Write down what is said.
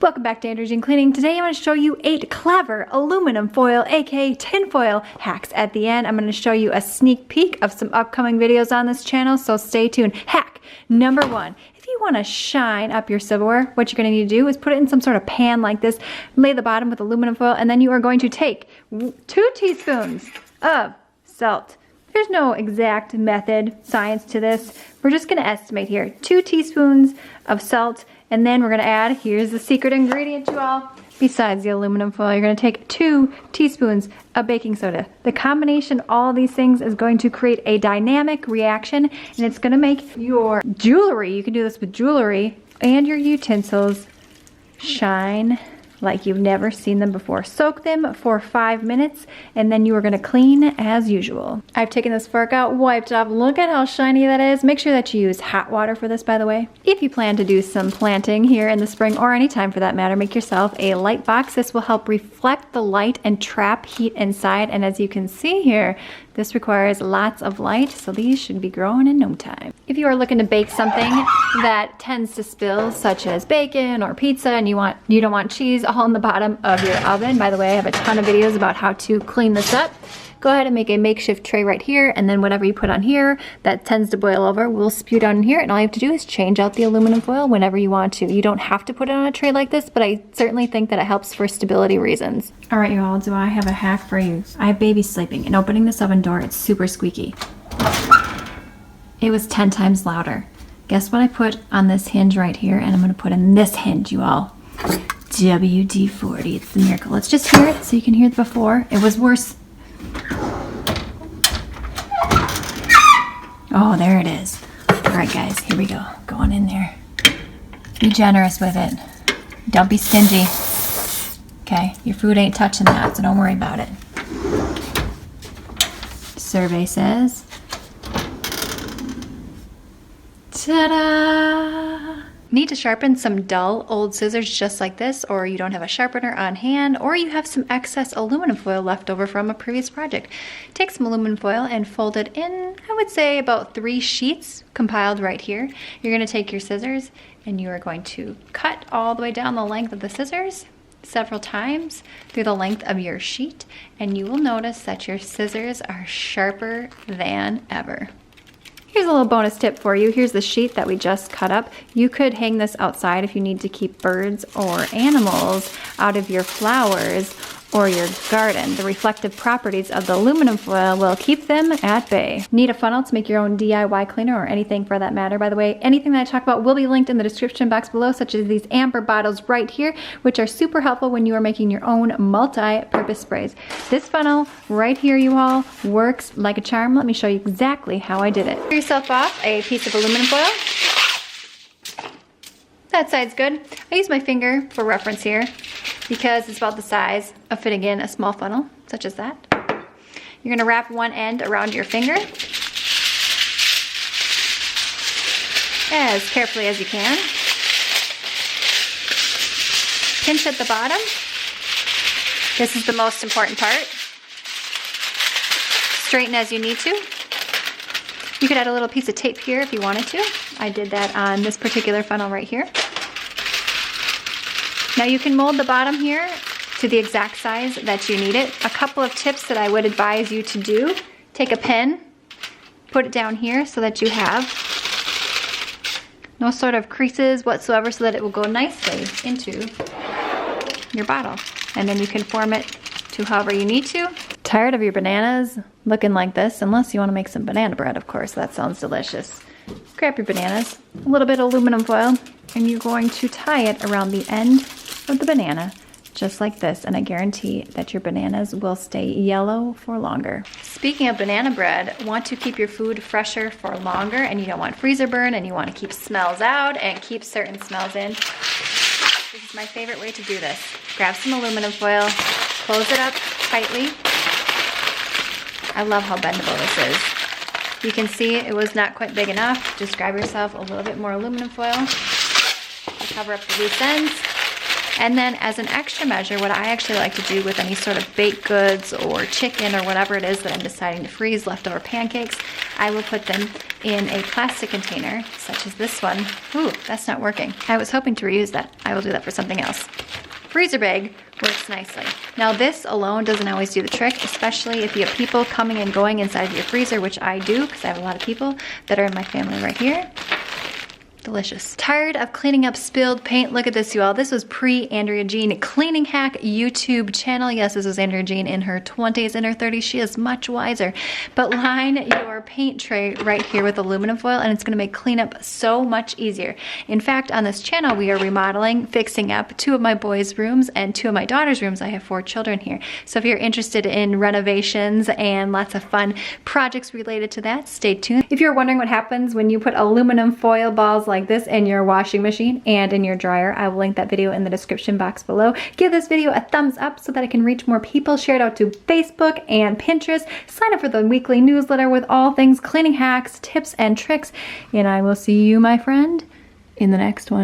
Welcome back to Andrea Jean Cleaning. Today I'm going to show you 8 clever aluminum foil, aka tin foil hacks. At the end, I'm going to show you a sneak peek of some upcoming videos on this channel, so stay tuned. Hack number 1. If you want to shine up your silverware, what you're going to need to do is put it in some sort of pan like this, lay the bottom with aluminum foil, and then you are going to take 2 teaspoons of salt. There's no exact method, science to this. We're just going to estimate here. 2 teaspoons of salt, and then we're going to add, here's the secret ingredient, you all. Besides the aluminum foil, you're going to take 2 teaspoons of baking soda. The combination of all these things is going to create a dynamic reaction, and it's going to make your jewelry, you can do this with jewelry, and your utensils shine like you've never seen them before. Soak them for 5 minutes, and then you are going to clean as usual. I've taken this fork out, wiped it off. Look at how shiny that is. Make sure that you use hot water for this, by the way. If you plan to do some planting here in the spring, or any time for that matter, make yourself a light box. This will help reflect the light and trap heat inside, and as you can see here, this requires lots of light, so these should be growing in no time. If you are looking to bake something that tends to spill, such as bacon or pizza, and you don't want cheese all in the bottom of your oven, by the way, I have a ton of videos about how to clean this up. Go ahead and make a makeshift tray right here, and then whatever you put on here that tends to boil over will spew down in here, and all you have to do is change out the aluminum foil whenever you want to. You don't have to put it on a tray like this, but I certainly think that it helps for stability reasons. All right, you all, do I have a hack for you? I have babies sleeping, and opening this oven door, it's super squeaky. It was 10 times louder. Guess what I put on this hinge right here, and I'm gonna put in this hinge, you all. WD-40, it's the miracle. Let's just hear it so you can hear it before. It was worse. Oh, there it is. All right, guys, here we go. Going in there. Be generous with it. Don't be stingy. Okay, your food ain't touching that, so don't worry about it. Survey says, ta-da! Need to sharpen some dull old scissors just like this, or you don't have a sharpener on hand, or you have some excess aluminum foil left over from a previous project. Take some aluminum foil and fold it in, I would say about 3 sheets compiled right here. You're going to take your scissors and you are going to cut all the way down the length of the scissors several times through the length of your sheet, and you will notice that your scissors are sharper than ever. Here's a little bonus tip for you. Here's the sheet that we just cut up. You could hang this outside if you need to keep birds or animals out of your flowers or your garden. The reflective properties of the aluminum foil will keep them at bay. Need a funnel to make your own DIY cleaner, or anything for that matter, by the way. Anything that I talk about will be linked in the description box below, such as these amber bottles right here, which are super helpful when you are making your own multi-purpose sprays. This funnel right here, you all, works like a charm. Let me show you exactly how I did it. Pour yourself off a piece of aluminum foil. That side's good. I use my finger for reference here because it's about the size of fitting in a small funnel, such as that. You're gonna wrap one end around your finger as carefully as you can. Pinch at the bottom. This is the most important part. Straighten as you need to. You could add a little piece of tape here if you wanted to. I did that on this particular funnel right here. Now you can mold the bottom here to the exact size that you need it. A couple of tips that I would advise you to do. Take a pen, put it down here so that you have no sort of creases whatsoever, so that it will go nicely into your bottle. And then you can form it to however you need to. Tired of your bananas looking like this? Unless you want to make some banana bread, of course. That sounds delicious. Grab your bananas, a little bit of aluminum foil, and you're going to tie it around the end of the banana, just like this, and I guarantee that your bananas will stay yellow for longer. Speaking of banana bread, want to keep your food fresher for longer, and you don't want freezer burn, and you want to keep smells out and keep certain smells in. This is my favorite way to do this. Grab some aluminum foil, close it up tightly. I love how bendable this is. You can see it was not quite big enough. Just grab yourself a little bit more aluminum foil to cover up the loose ends. And then as an extra measure, what I actually like to do with any sort of baked goods or chicken or whatever it is that I'm deciding to freeze, leftover pancakes, I will put them in a plastic container, such as this one. Ooh, that's not working. I was hoping to reuse that. I will do that for something else. Freezer bag works nicely. Now this alone doesn't always do the trick, especially if you have people coming and going inside of your freezer, which I do because I have a lot of people that are in my family right here. Delicious. Tired of cleaning up spilled paint? Look at this, you all. This was pre-Andrea Jean cleaning hack YouTube channel. Yes, this was Andrea Jean in her 20s and her 30s. She is much wiser. But line your paint tray right here with aluminum foil and it's gonna make cleanup so much easier. In fact, on this channel, we are remodeling, fixing up 2 of my boys' rooms and 2 of my daughter's rooms. I have 4 children here. So if you're interested in renovations and lots of fun projects related to that, stay tuned. If you're wondering what happens when you put aluminum foil balls like this in your washing machine and in your dryer, I will link that video in the description box below. Give this video a thumbs up so that I can reach more people. Share it out to Facebook and Pinterest. Sign up for the weekly newsletter with all things cleaning hacks, tips, and tricks. And I will see you, my friend, in the next one.